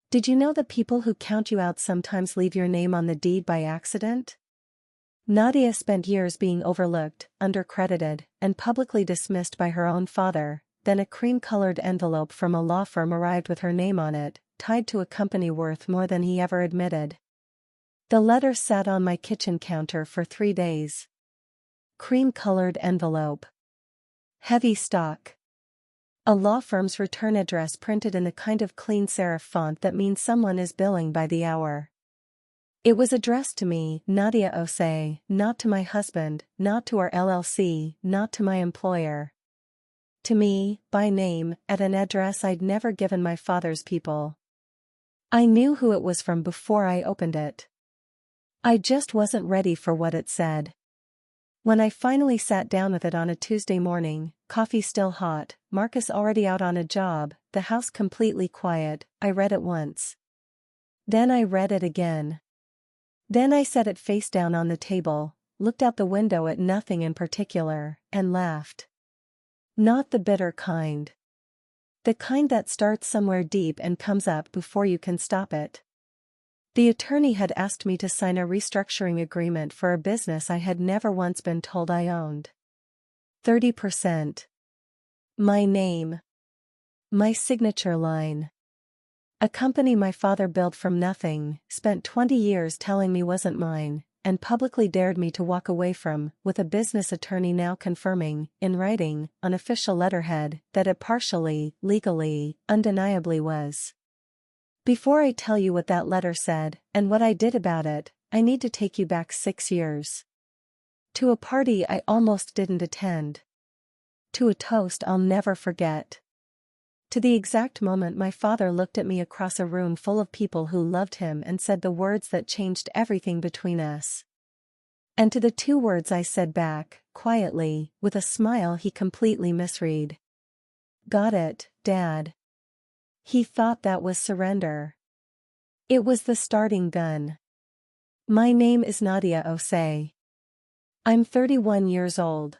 Did you know that people who count you out sometimes leave your name on the deed by accident? Nadia spent years being overlooked, undercredited, and publicly dismissed by her own father. Then a cream-colored envelope from a law firm arrived with her name on it, tied to a company worth more than he ever admitted. The letter sat on my kitchen counter for 3 days. Cream-colored envelope. Heavy stock. A law firm's return address printed in the kind of clean serif font that means someone is billing by the hour. It was addressed to me, Nadia Osei, not to my husband, not to our LLC, not to my employer. To me, by name, at an address I'd never given my father's people. I knew who it was from before I opened it. I just wasn't ready for what it said. When I finally sat down with it on a Tuesday morning, coffee still hot, Marcus already out on a job, the house completely quiet, I read it once. Then I read it again. Then I set it face down on the table, looked out the window at nothing in particular, and laughed. Not the bitter kind. The kind that starts somewhere deep and comes up before you can stop it. The attorney had asked me to sign a restructuring agreement for a business I had never once been told I owned. 30%. My name. My signature line. A company my father built from nothing, spent 20 years telling me wasn't mine, and publicly dared me to walk away from, with a business attorney now confirming, in writing, on official letterhead, that it partially, legally, undeniably was. Before I tell you what that letter said, and what I did about it, I need to take you back 6 years. To a party I almost didn't attend. To a toast I'll never forget. To the exact moment my father looked at me across a room full of people who loved him and said the words that changed everything between us. And to the 2 words I said back, quietly, with a smile he completely misread. Got it, Dad. He thought that was surrender. It was the starting gun. My name is Nadia Osei. I'm 31 years old.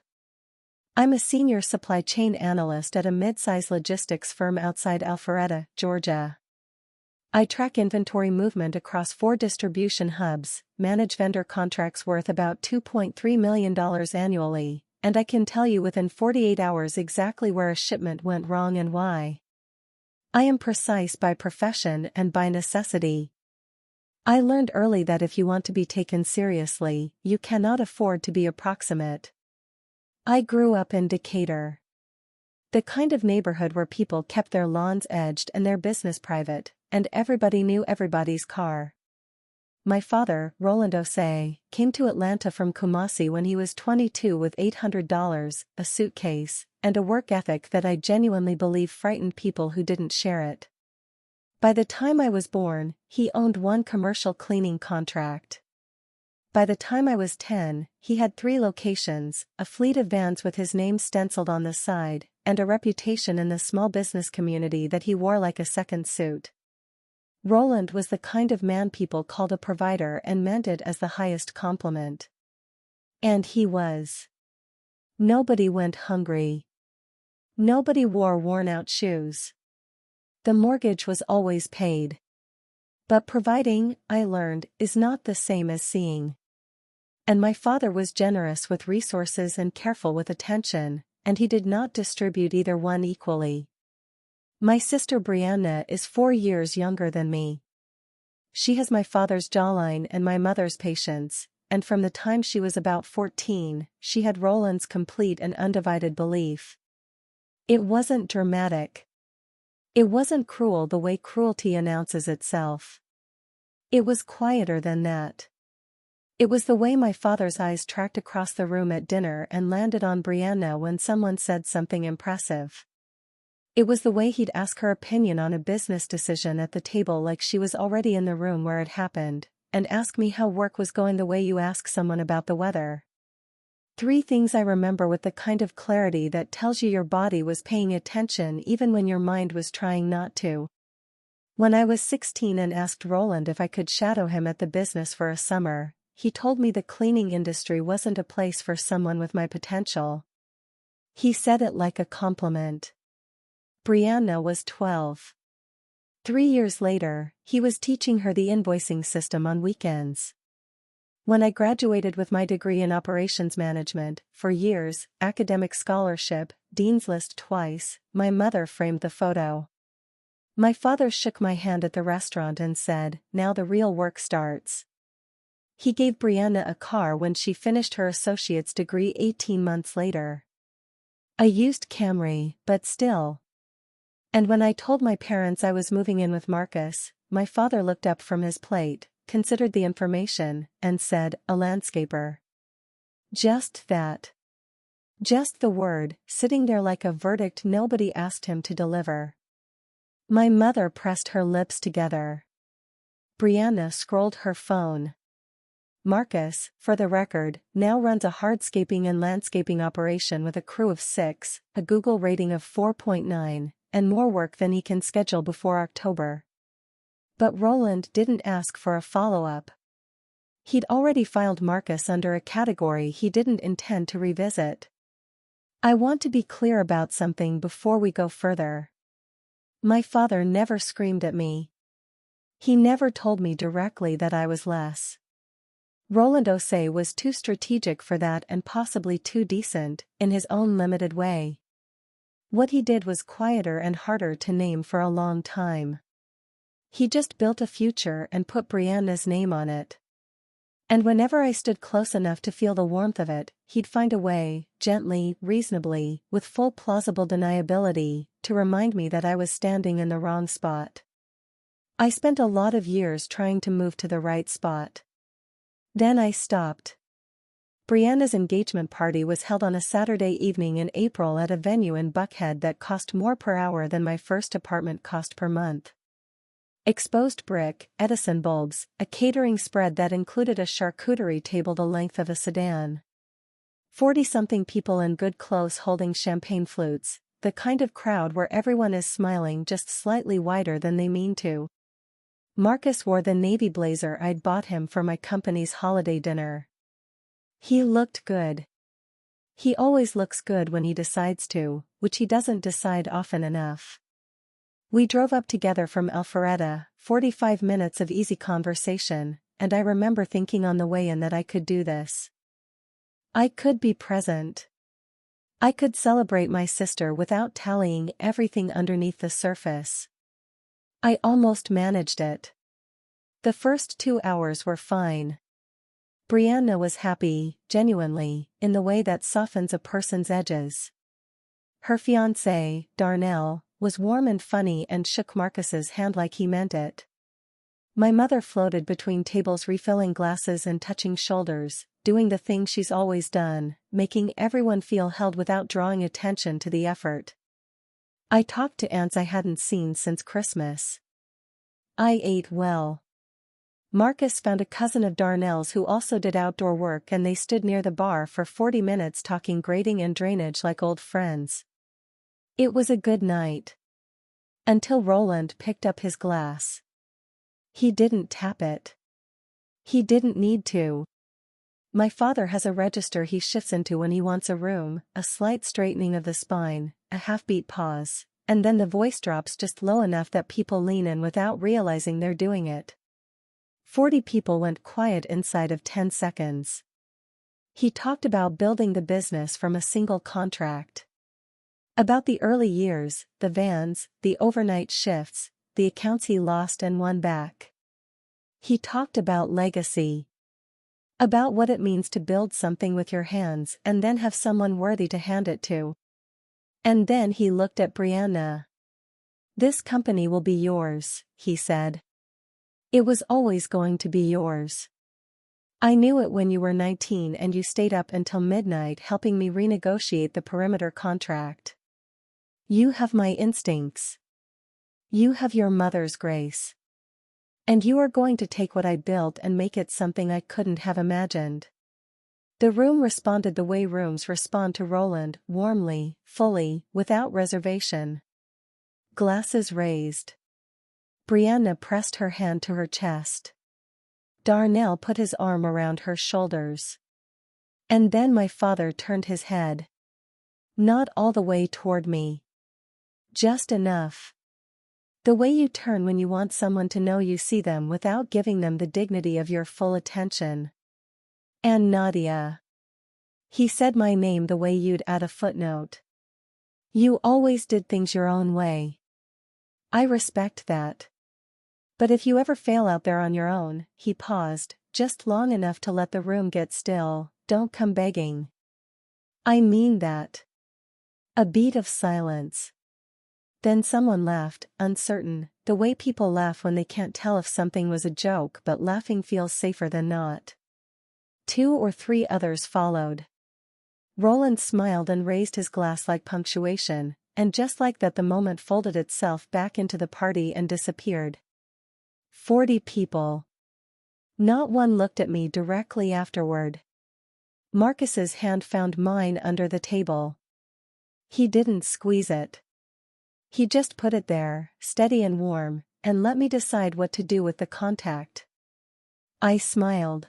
I'm a senior supply chain analyst at a mid-size logistics firm outside Alpharetta, Georgia. I track inventory movement across 4 distribution hubs, manage vendor contracts worth about $2.3 million annually, and I can tell you within 48 hours exactly where a shipment went wrong and why. I am precise by profession and by necessity. I learned early that if you want to be taken seriously, you cannot afford to be approximate. I grew up in Decatur. The kind of neighborhood where people kept their lawns edged and their business private, and everybody knew everybody's car. My father, Roland Osei, came to Atlanta from Kumasi when he was 22 with $800, a suitcase, and a work ethic that I genuinely believe frightened people who didn't share it. By the time I was born, he owned 1 commercial cleaning contract. By the time I was 10, he had 3 locations, a fleet of vans with his name stenciled on the side, and a reputation in the small business community that he wore like a second suit. Roland was the kind of man people called a provider and meant it as the highest compliment. And he was. Nobody went hungry. Nobody wore worn-out shoes. The mortgage was always paid. But providing, I learned, is not the same as seeing. And my father was generous with resources and careful with attention, and he did not distribute either one equally. My sister Brianna is 4 years younger than me. She has my father's jawline and my mother's patience, and from the time she was about 14, she had Roland's complete and undivided belief. It wasn't dramatic. It wasn't cruel the way cruelty announces itself. It was quieter than that. It was the way my father's eyes tracked across the room at dinner and landed on Brianna when someone said something impressive. It was the way he'd ask her opinion on a business decision at the table like she was already in the room where it happened, and ask me how work was going the way you ask someone about the weather. 3 things I remember with the kind of clarity that tells you your body was paying attention even when your mind was trying not to. When I was 16 and asked Roland if I could shadow him at the business for a summer, he told me the cleaning industry wasn't a place for someone with my potential. He said it like a compliment. Brianna was 12. 3 years later, he was teaching her the invoicing system on weekends. When I graduated with my degree in operations management, for years, academic scholarship, Dean's List twice, my mother framed the photo. My father shook my hand at the restaurant and said, "Now the real work starts." He gave Brianna a car when she finished her associate's degree 18 months later. A used Camry, but still. And when I told my parents I was moving in with Marcus, my father looked up from his plate, considered the information, and said, "A landscaper." Just that. Just the word, sitting there like a verdict nobody asked him to deliver. My mother pressed her lips together. Brianna scrolled her phone. Marcus, for the record, now runs a hardscaping and landscaping operation with a crew of 6, a Google rating of 4.9, and more work than he can schedule before October. But Roland didn't ask for a follow-up. He'd already filed Marcus under a category he didn't intend to revisit. I want to be clear about something before we go further. My father never screamed at me. He never told me directly that I was less. Roland Osei was too strategic for that and possibly too decent, in his own limited way. What he did was quieter and harder to name for a long time. He just built a future and put Brianna's name on it. And whenever I stood close enough to feel the warmth of it, he'd find a way, gently, reasonably, with full plausible deniability, to remind me that I was standing in the wrong spot. I spent a lot of years trying to move to the right spot. Then I stopped. Brianna's engagement party was held on a Saturday evening in April at a venue in Buckhead that cost more per hour than my first apartment cost per month. Exposed brick, Edison bulbs, a catering spread that included a charcuterie table the length of a sedan. 40-something people in good clothes holding champagne flutes, the kind of crowd where everyone is smiling just slightly wider than they mean to. Marcus wore the navy blazer I'd bought him for my company's holiday dinner. He looked good. He always looks good when he decides to, which he doesn't decide often enough. We drove up together from Alpharetta, 45 minutes of easy conversation, and I remember thinking on the way in that I could do this. I could be present. I could celebrate my sister without tallying everything underneath the surface. I almost managed it. The first 2 hours were fine. Brianna was happy, genuinely, in the way that softens a person's edges. Her fiancé, Darnell, was warm and funny and shook Marcus's hand like he meant it. My mother floated between tables refilling glasses and touching shoulders, doing the thing she's always done, making everyone feel held without drawing attention to the effort. I talked to aunts I hadn't seen since Christmas. I ate well. Marcus found a cousin of Darnell's who also did outdoor work and they stood near the bar for 40 minutes talking grading and drainage like old friends. It was a good night. Until Roland picked up his glass. He didn't tap it. He didn't need to. My father has a register he shifts into when he wants a room, a slight straightening of the spine, a half-beat pause, and then the voice drops just low enough that people lean in without realizing they're doing it. 40 people went quiet inside of 10 seconds. He talked about building the business from a single contract. About the early years, the vans, the overnight shifts, the accounts he lost and won back. He talked about legacy. About what it means to build something with your hands and then have someone worthy to hand it to. And then he looked at Brianna. "This company will be yours," he said. "It was always going to be yours. I knew it when you were 19 and you stayed up until midnight helping me renegotiate the perimeter contract. You have my instincts. You have your mother's grace. And you are going to take what I built and make it something I couldn't have imagined." The room responded the way rooms respond to Roland, warmly, fully, without reservation. Glasses raised. Brianna pressed her hand to her chest. Darnell put his arm around her shoulders. And then my father turned his head. Not all the way toward me. Just enough. The way you turn when you want someone to know you see them without giving them the dignity of your full attention. And Nadia. He said my name the way you'd add a footnote. You always did things your own way. I respect that. But if you ever fail out there on your own, he paused, just long enough to let the room get still, don't come begging. I mean that. A beat of silence. Then someone laughed, uncertain, the way people laugh when they can't tell if something was a joke, but laughing feels safer than not. 2 or 3 others followed. Roland smiled and raised his glass like punctuation, and just like that the moment folded itself back into the party and disappeared. 40 people. Not one looked at me directly afterward. Marcus's hand found mine under the table. He didn't squeeze it. He just put it there, steady and warm, and let me decide what to do with the contact. I smiled.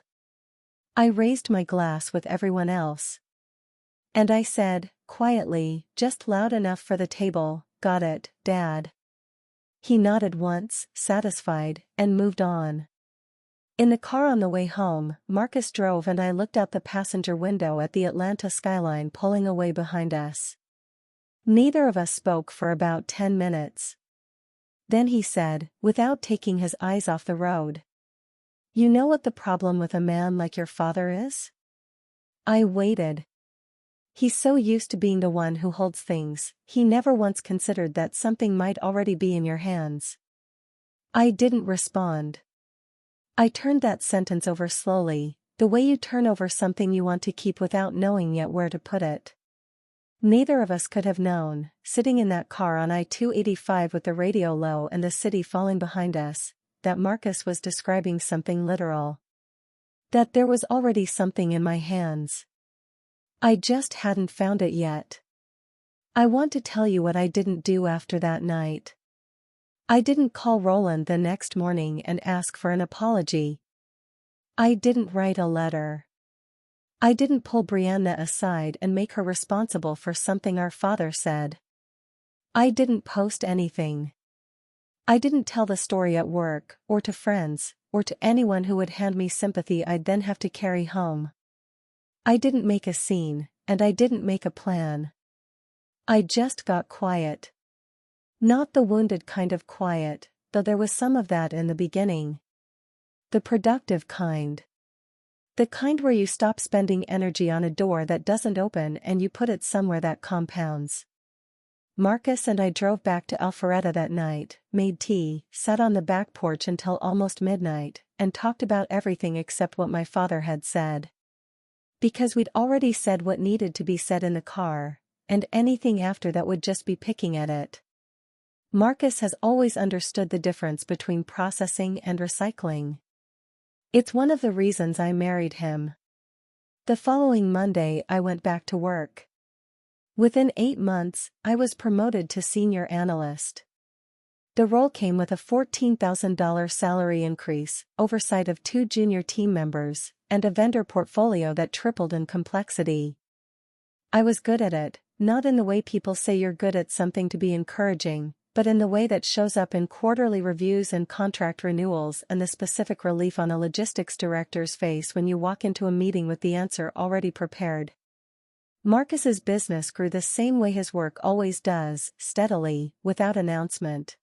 I raised my glass with everyone else. And I said, quietly, just loud enough for the table, got it, Dad. He nodded once, satisfied, and moved on. In the car on the way home, Marcus drove and I looked out the passenger window at the Atlanta skyline pulling away behind us. Neither of us spoke for about 10 minutes. Then he said, without taking his eyes off the road. You know what the problem with a man like your father is? I waited. He's so used to being the one who holds things, he never once considered that something might already be in your hands. I didn't respond. I turned that sentence over slowly, the way you turn over something you want to keep without knowing yet where to put it. Neither of us could have known, sitting in that car on I-285 with the radio low and the city falling behind us, that Marcus was describing something literal. That there was already something in my hands. I just hadn't found it yet. I want to tell you what I didn't do after that night. I didn't call Roland the next morning and ask for an apology. I didn't write a letter. I didn't pull Brianna aside and make her responsible for something our father said. I didn't post anything. I didn't tell the story at work, or to friends, or to anyone who would hand me sympathy I'd then have to carry home. I didn't make a scene, and I didn't make a plan. I just got quiet. Not the wounded kind of quiet, though there was some of that in the beginning. The productive kind. The kind where you stop spending energy on a door that doesn't open and you put it somewhere that compounds. Marcus and I drove back to Alpharetta that night, made tea, sat on the back porch until almost midnight, and talked about everything except what my father had said. Because we'd already said what needed to be said in the car, and anything after that would just be picking at it. Marcus has always understood the difference between processing and recycling. It's one of the reasons I married him. The following Monday I went back to work. Within 8 months, I was promoted to senior analyst. The role came with a $14,000 salary increase, oversight of 2 junior team members, and a vendor portfolio that tripled in complexity. I was good at it, not in the way people say you're good at something to be encouraging, but in the way that shows up in quarterly reviews and contract renewals and the specific relief on a logistics director's face when you walk into a meeting with the answer already prepared. Marcus's business grew the same way his work always does, steadily, without announcement.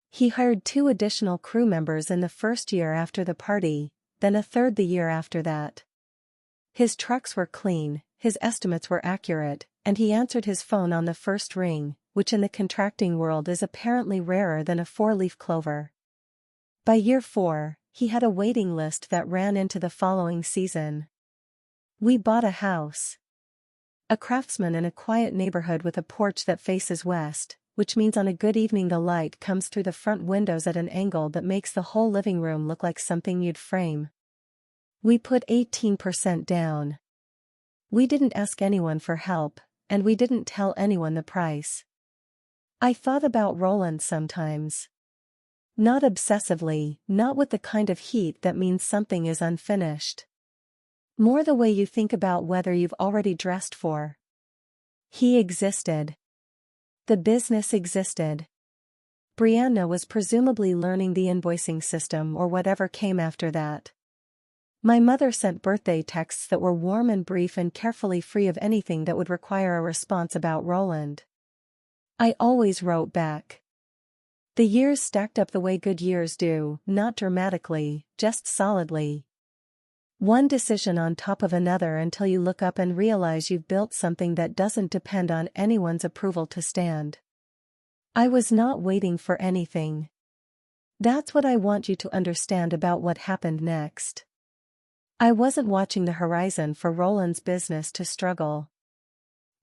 He hired 2 additional crew members in the first year after the party, then a third the year after that. His trucks were clean, his estimates were accurate, and he answered his phone on the first ring, which in the contracting world is apparently rarer than a 4-leaf clover. By year 4, he had a waiting list that ran into the following season. We bought a house. A craftsman in a quiet neighborhood with a porch that faces west, which means on a good evening the light comes through the front windows at an angle that makes the whole living room look like something you'd frame. We put 18% down. We didn't ask anyone for help, and we didn't tell anyone the price. I thought about Roland sometimes. Not obsessively, not with the kind of heat that means something is unfinished. More the way you think about whether you've already dressed for. He existed. The business existed. Brianna was presumably learning the invoicing system or whatever came after that. My mother sent birthday texts that were warm and brief and carefully free of anything that would require a response about Roland. I always wrote back. The years stacked up the way good years do, not dramatically, just solidly. One decision on top of another until you look up and realize you've built something that doesn't depend on anyone's approval to stand. I was not waiting for anything. That's what I want you to understand about what happened next. I wasn't watching the horizon for Roland's business to struggle.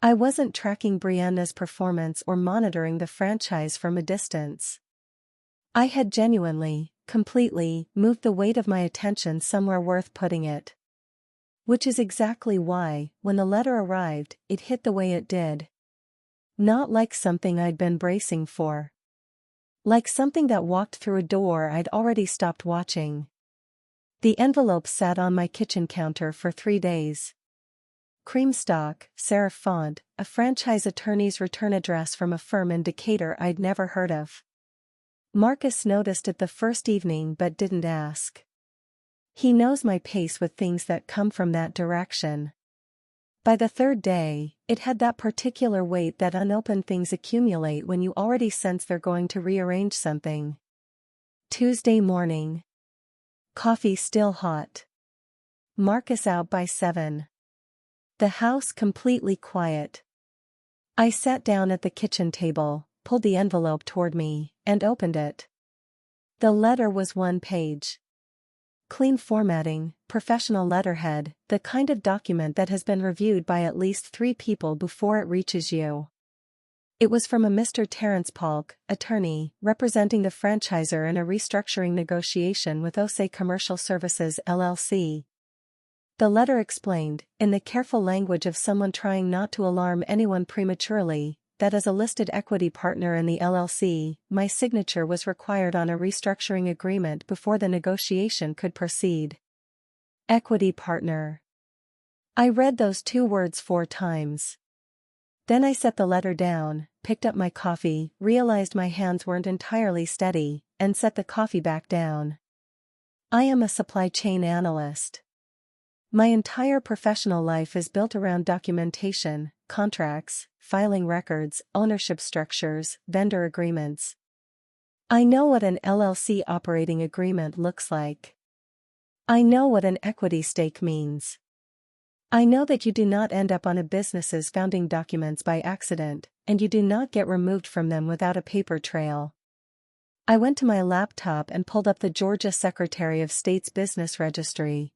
I wasn't tracking Brianna's performance or monitoring the franchise from a distance. I had genuinely, completely, moved the weight of my attention somewhere worth putting it. Which is exactly why, when the letter arrived, it hit the way it did. Not like something I'd been bracing for. Like something that walked through a door I'd already stopped watching. The envelope sat on my kitchen counter for 3 days. Creamstock, serif font, a franchise attorney's return address from a firm in Decatur I'd never heard of. Marcus noticed it the first evening but didn't ask. He knows my pace with things that come from that direction. By the 3rd day, it had that particular weight that unopened things accumulate when you already sense they're going to rearrange something. Tuesday morning. Coffee still hot. Marcus out by 7. The house completely quiet. I sat down at the kitchen table, pulled the envelope toward me, and opened it. The letter was 1 page. Clean formatting, professional letterhead, the kind of document that has been reviewed by at least 3 people before it reaches you. It was from a Mr. Terrence Polk, attorney, representing the franchisor in a restructuring negotiation with OSE Commercial Services LLC. The letter explained, in the careful language of someone trying not to alarm anyone prematurely, that as a listed equity partner in the LLC, my signature was required on a restructuring agreement before the negotiation could proceed. Equity partner. I read those 2 words 4 times. Then I set the letter down, picked up my coffee, realized my hands weren't entirely steady, and set the coffee back down. I am a supply chain analyst. My entire professional life is built around documentation, contracts, filing records, ownership structures, vendor agreements. I know what an LLC operating agreement looks like. I know what an equity stake means. I know that you do not end up on a business's founding documents by accident, and you do not get removed from them without a paper trail. I went to my laptop and pulled up the Georgia Secretary of State's business registry.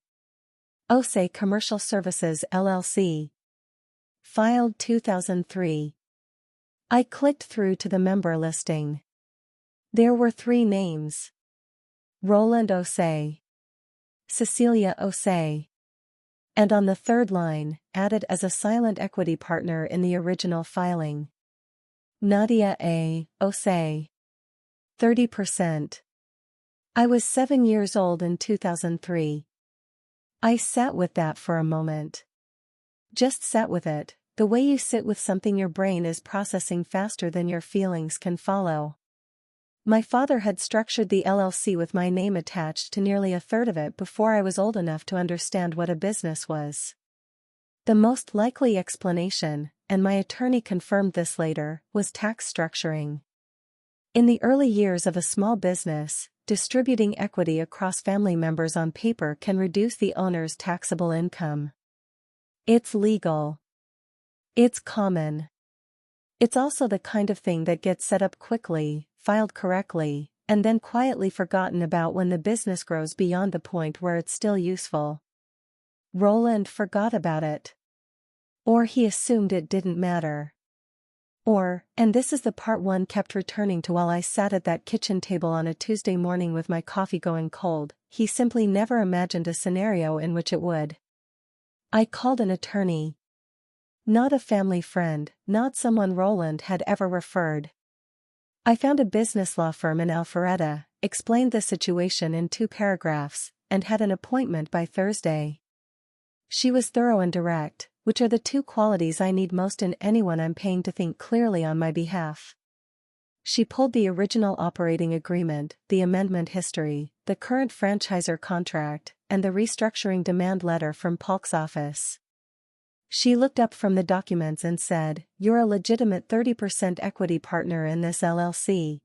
OSE Commercial Services LLC. Filed 2003. I clicked through to the member listing. There were 3 names. Roland OSE. Cecilia OSE. And on the 3rd line, added as a silent equity partner in the original filing. Nadia A. OSE. 30%. I was 7 years old in 2003. I sat with that for a moment. Just sat with it, the way you sit with something your brain is processing faster than your feelings can follow. My father had structured the LLC with my name attached to nearly 1/3 of it before I was old enough to understand what a business was. The most likely explanation, and my attorney confirmed this later, was tax structuring. In the early years of a small business, distributing equity across family members on paper can reduce the owner's taxable income. It's legal. It's common. It's also the kind of thing that gets set up quickly, filed correctly, and then quietly forgotten about when the business grows beyond the point where it's still useful. Roland forgot about it. Or he assumed it didn't matter. Or, and this is the part one kept returning to while I sat at that kitchen table on a Tuesday morning with my coffee going cold, he simply never imagined a scenario in which it would. I called an attorney. Not a family friend, not someone Roland had ever referred. I found a business law firm in Alpharetta, explained the situation in 2 paragraphs, and had an appointment by Thursday. She was thorough and direct, which are the 2 qualities I need most in anyone I'm paying to think clearly on my behalf. She pulled the original operating agreement, the amendment history, the current franchisor contract, and the restructuring demand letter from Polk's office. She looked up from the documents and said, "You're a legitimate 30% equity partner in this LLC.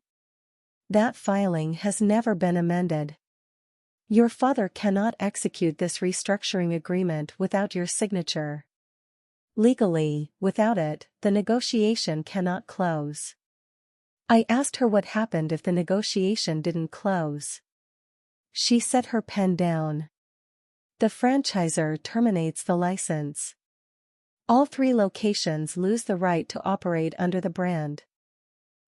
That filing has never been amended. Your father cannot execute this restructuring agreement without your signature. Legally, without it, the negotiation cannot close." I asked her what happened if the negotiation didn't close. She set her pen down. "The franchisor terminates the license. All 3 locations lose the right to operate under the brand.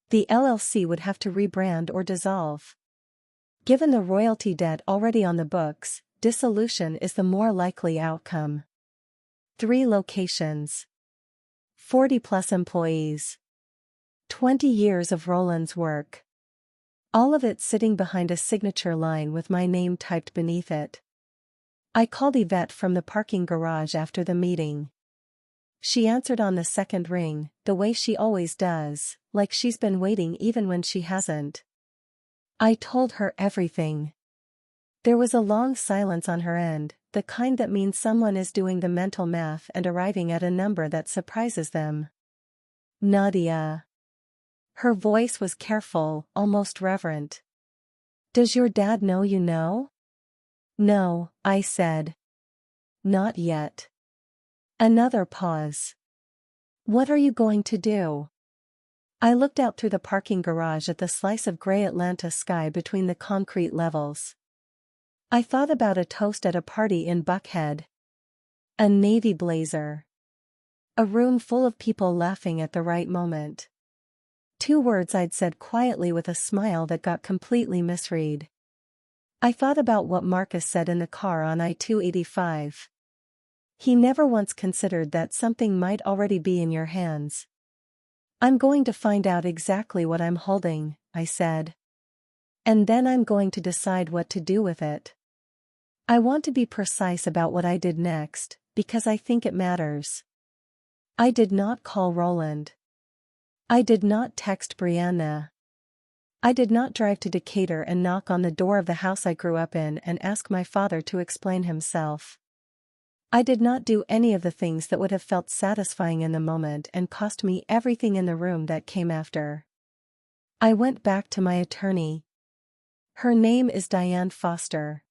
The LLC would have to rebrand or dissolve. Given the royalty debt already on the books, dissolution is the more likely outcome. 3 locations. 40+ employees. 20 years of Roland's work. All of it sitting behind a signature line with my name typed beneath it. I called Yvette from the parking garage after the meeting. She answered on the second ring, the way she always does, like she's been waiting even when she hasn't. I told her everything. There was a long silence on her end, the kind that means someone is doing the mental math and arriving at a number that surprises them. "Nadia." Her voice was careful, almost reverent. "Does your dad know you know?" "No," I said. "Not yet." Another pause. "What are you going to do?" I looked out through the parking garage at the slice of gray Atlanta sky between the concrete levels. I thought about a toast at a party in Buckhead. A navy blazer. A room full of people laughing at the right moment. 2 words I'd said quietly with a smile that got completely misread. I thought about what Marcus said in the car on I-285. He never once considered that something might already be in your hands. "I'm going to find out exactly what I'm holding," I said. "And then I'm going to decide what to do with it. I want to be precise about what I did next, because I think it matters." I did not call Roland. I did not text Brianna. I did not drive to Decatur and knock on the door of the house I grew up in and ask my father to explain himself. I did not do any of the things that would have felt satisfying in the moment and cost me everything in the room that came after. I went back to my attorney. Her name is Diane Foster.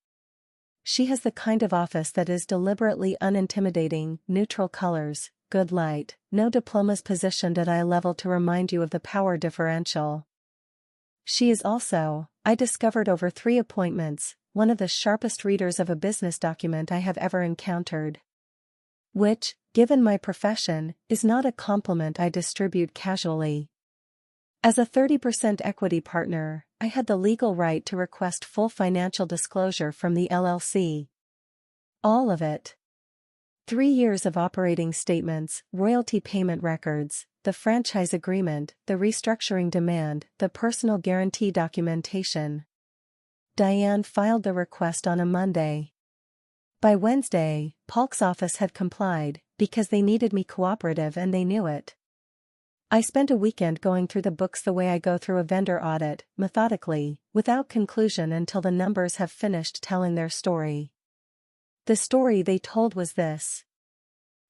She has the kind of office that is deliberately unintimidating, neutral colors, good light, no diplomas positioned at eye level to remind you of the power differential. She is also, I discovered over 3 appointments, one of the sharpest readers of a business document I have ever encountered. Which, given my profession, is not a compliment I distribute casually. As a 30% equity partner, I had the legal right to request full financial disclosure from the LLC. All of it. 3 years of operating statements, royalty payment records, the franchise agreement, the restructuring demand, the personal guarantee documentation. Diane filed the request on a Monday. By Wednesday, Polk's office had complied, because they needed me cooperative and they knew it. I spent a weekend going through the books the way I go through a vendor audit, methodically, without conclusion until the numbers have finished telling their story. The story they told was this.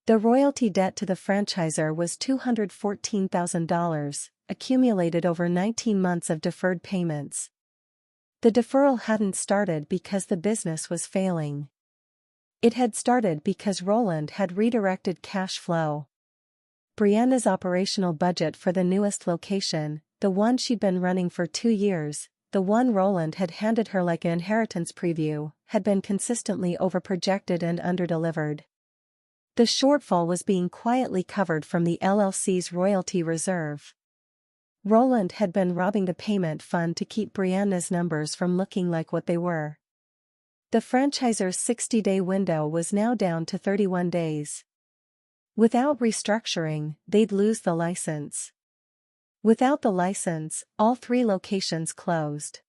The royalty debt to the franchisor was $214,000, accumulated over 19 months of deferred payments. The deferral hadn't started because the business was failing. It had started because Roland had redirected cash flow. Brianna's operational budget for the newest location, the one she'd been running for 2 years, the one Roland had handed her like an inheritance preview, had been consistently overprojected and underdelivered. The shortfall was being quietly covered from the LLC's royalty reserve. Roland had been robbing the payment fund to keep Brianna's numbers from looking like what they were. The franchisor's 60-day window was now down to 31 days. Without restructuring, they'd lose the license. Without the license, all 3 locations closed.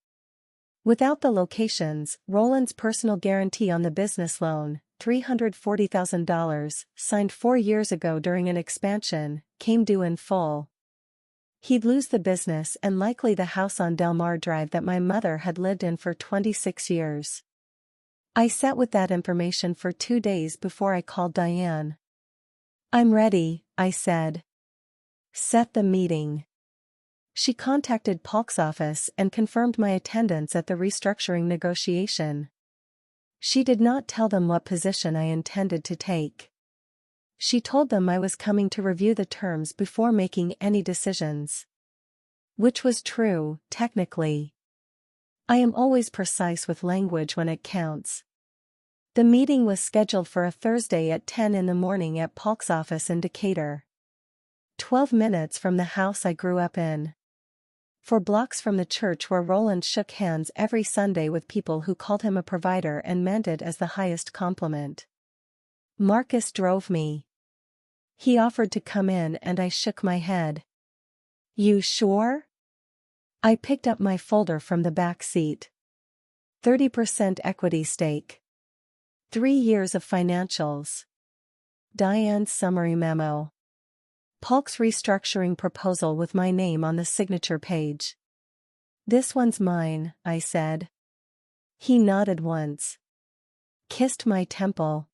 Without the locations, Roland's personal guarantee on the business loan, $340,000, signed 4 years ago during an expansion, came due in full. He'd lose the business and likely the house on Del Mar Drive that my mother had lived in for 26 years. I sat with that information for 2 days before I called Diane. "I'm ready," I said. "Set the meeting." She contacted Polk's office and confirmed my attendance at the restructuring negotiation. She did not tell them what position I intended to take. She told them I was coming to review the terms before making any decisions. Which was true, technically. I am always precise with language when it counts. The meeting was scheduled for a Thursday at 10 in the morning at Polk's office in Decatur. 12 minutes from the house I grew up in. 4 blocks from the church where Roland shook hands every Sunday with people who called him a provider and meant it as the highest compliment. Marcus drove me. He offered to come in and I shook my head. "You sure?" I picked up my folder from the back seat. 30% equity stake. 3 years of financials. Diane's summary memo. Polk's restructuring proposal with my name on the signature page. "This one's mine," I said. He nodded once. Kissed my temple.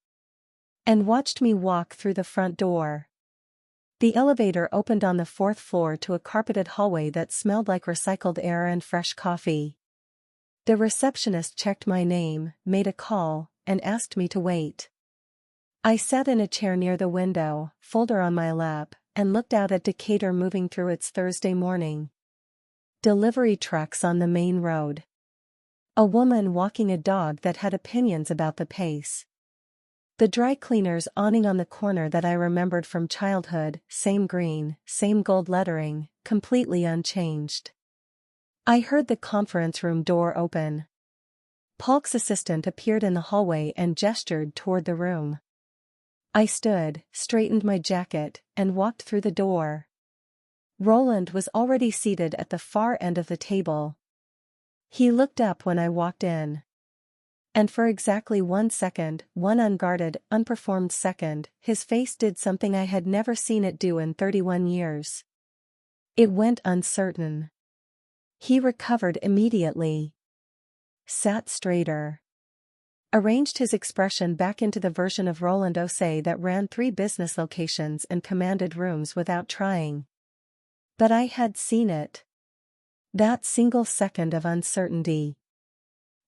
And watched me walk through the front door. The elevator opened on the 4th floor to a carpeted hallway that smelled like recycled air and fresh coffee. The receptionist checked my name, made a call, and asked me to wait. I sat in a chair near the window, folder on my lap, and looked out at Decatur moving through its Thursday morning. Delivery trucks on the main road. A woman walking a dog that had opinions about the pace. The dry cleaner's awning on the corner that I remembered from childhood, same green, same gold lettering, completely unchanged. I heard the conference room door open. Polk's assistant appeared in the hallway and gestured toward the room. I stood, straightened my jacket, and walked through the door. Roland was already seated at the far end of the table. He looked up when I walked in. And for exactly 1 second, one unguarded, unperformed second, his face did something I had never seen it do in 31 years. It went uncertain. He recovered immediately. Sat straighter. Arranged his expression back into the version of Roland Osei that ran 3 business locations and commanded rooms without trying. But I had seen it. That single second of uncertainty.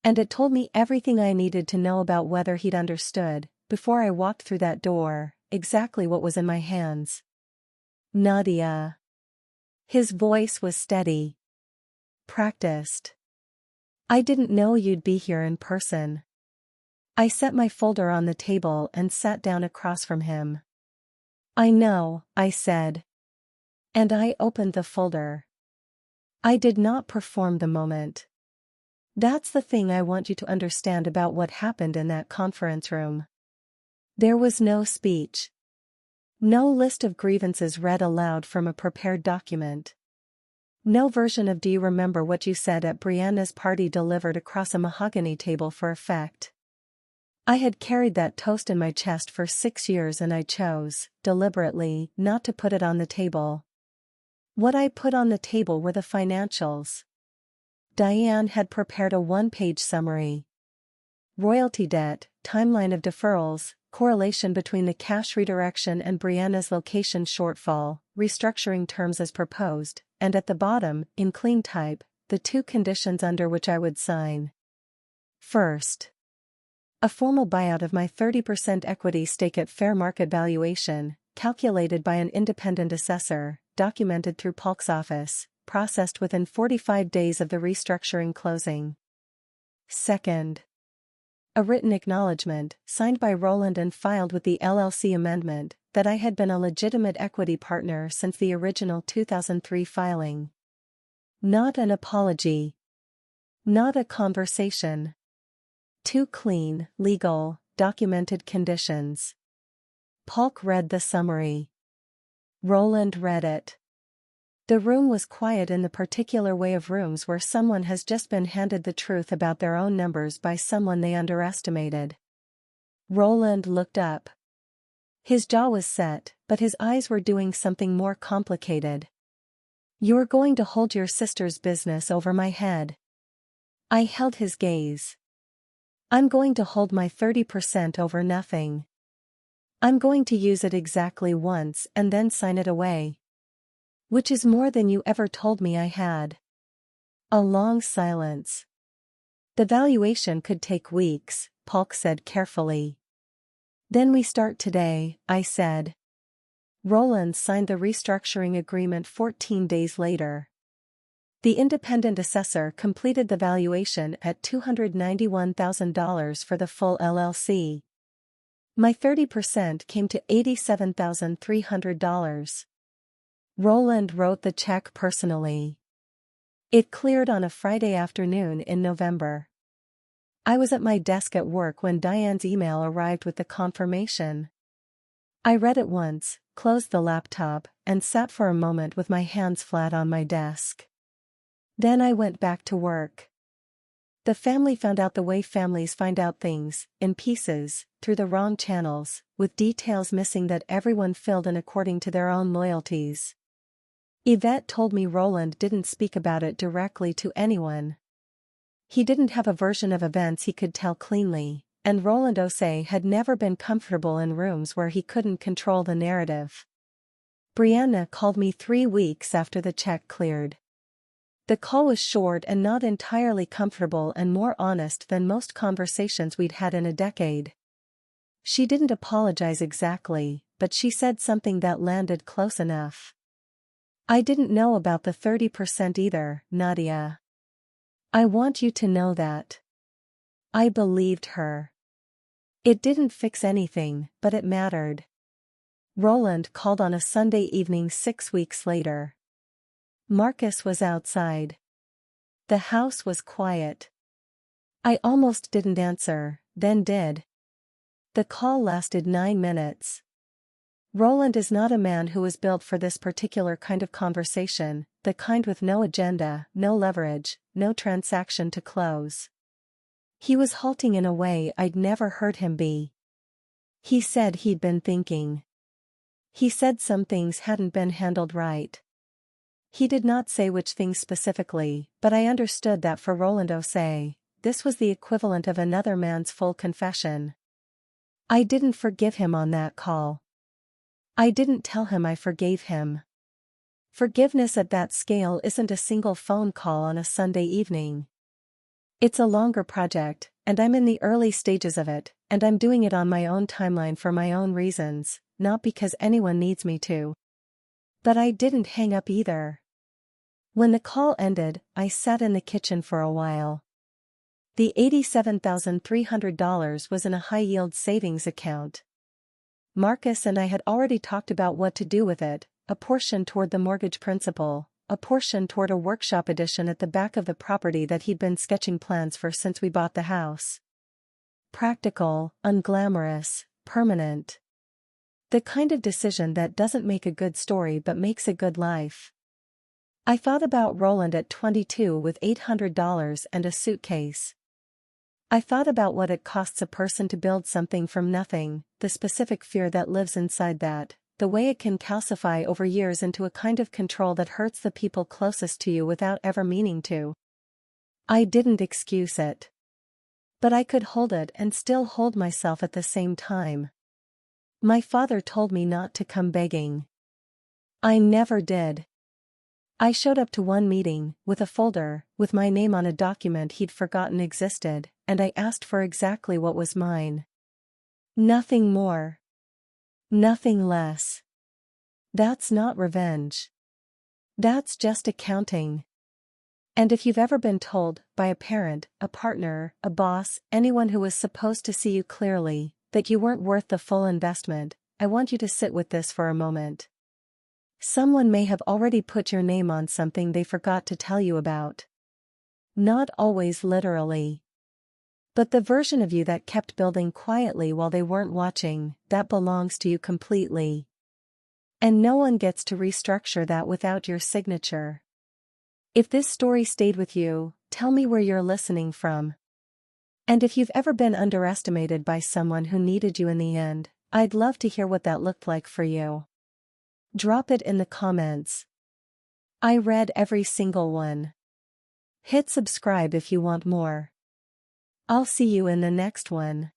And it told me everything I needed to know about whether he'd understood, before I walked through that door, exactly what was in my hands. "Nadia." His voice was steady. "Practiced. I didn't know you'd be here in person." I set my folder on the table and sat down across from him. "I know," I said. And I opened the folder. I did not perform the moment. That's the thing I want you to understand about what happened in that conference room. There was no speech. No list of grievances read aloud from a prepared document. No version of "Do you remember what you said at Brianna's party" delivered across a mahogany table for effect. I had carried that toast in my chest for 6 years and I chose, deliberately, not to put it on the table. What I put on the table were the financials. Diane had prepared a 1-page summary. Royalty debt, timeline of deferrals, correlation between the cash redirection and Brianna's location shortfall, restructuring terms as proposed, and at the bottom, in clean type, the 2 conditions under which I would sign. First, a formal buyout of my 30% equity stake at fair market valuation, calculated by an independent assessor, documented through Polk's office, processed within 45 days of the restructuring closing. Second, a written acknowledgement, signed by Roland and filed with the LLC amendment, that I had been a legitimate equity partner since the original 2003 filing. Not an apology. Not a conversation. 2 clean, legal, documented conditions. Polk read the summary. Roland read it. The room was quiet in the particular way of rooms where someone has just been handed the truth about their own numbers by someone they underestimated. Roland looked up. His jaw was set, but his eyes were doing something more complicated. You're going to hold your sister's business over my head. I held his gaze. I'm going to hold my 30% over nothing. I'm going to use it exactly once and then sign it away. Which is more than you ever told me I had. A long silence. The valuation could take weeks, Polk said carefully. Then we start today, I said. Roland signed the restructuring agreement 14 days later. The independent assessor completed the valuation at $291,000 for the full LLC. My 30% came to $87,300. Roland wrote the check personally. It cleared on a Friday afternoon in November. I was at my desk at work when Diane's email arrived with the confirmation. I read it once, closed the laptop, and sat for a moment with my hands flat on my desk. Then I went back to work. The family found out the way families find out things, in pieces, through the wrong channels, with details missing that everyone filled in according to their own loyalties. Yvette told me Roland didn't speak about it directly to anyone. He didn't have a version of events he could tell cleanly, and Roland Osei had never been comfortable in rooms where he couldn't control the narrative. Brianna called me 3 weeks after the check cleared. The call was short and not entirely comfortable and more honest than most conversations we'd had in a decade. She didn't apologize exactly, but she said something that landed close enough. I didn't know about the 30% either, Nadia. I want you to know that. I believed her. It didn't fix anything, but it mattered. Roland called on a Sunday evening 6 weeks later. Marcus was outside. The house was quiet. I almost didn't answer, then did. The call lasted 9 minutes. Roland is not a man who was built for this particular kind of conversation, the kind with no agenda, no leverage, no transaction to close. He was halting in a way I'd never heard him be. He said he'd been thinking. He said some things hadn't been handled right. He did not say which things specifically, but I understood that for Roland Osei, this was the equivalent of another man's full confession. I didn't forgive him on that call. I didn't tell him I forgave him. Forgiveness at that scale isn't a single phone call on a Sunday evening. It's a longer project, and I'm in the early stages of it, and I'm doing it on my own timeline for my own reasons, not because anyone needs me to. But I didn't hang up either. When the call ended, I sat in the kitchen for a while. The $87,300 was in a high-yield savings account. Marcus and I had already talked about what to do with it, a portion toward the mortgage principal, a portion toward a workshop addition at the back of the property that he'd been sketching plans for since we bought the house. Practical, unglamorous, permanent. The kind of decision that doesn't make a good story but makes a good life. I thought about Roland at 22 with $800 and a suitcase. I thought about what it costs a person to build something from nothing, the specific fear that lives inside that, the way it can calcify over years into a kind of control that hurts the people closest to you without ever meaning to. I didn't excuse it. But I could hold it and still hold myself at the same time. My father told me not to come begging. I never did. I showed up to one meeting, with a folder, with my name on a document he'd forgotten existed, and I asked for exactly what was mine. Nothing more. Nothing less. That's not revenge. That's just accounting. And if you've ever been told, by a parent, a partner, a boss, anyone who was supposed to see you clearly, that you weren't worth the full investment, I want you to sit with this for a moment. Someone may have already put your name on something they forgot to tell you about. Not always literally. But the version of you that kept building quietly while they weren't watching, that belongs to you completely. And no one gets to restructure that without your signature. If this story stayed with you, tell me where you're listening from. And if you've ever been underestimated by someone who needed you in the end, I'd love to hear what that looked like for you. Drop it in the comments. I read every single one. Hit subscribe if you want more. I'll see you in the next one.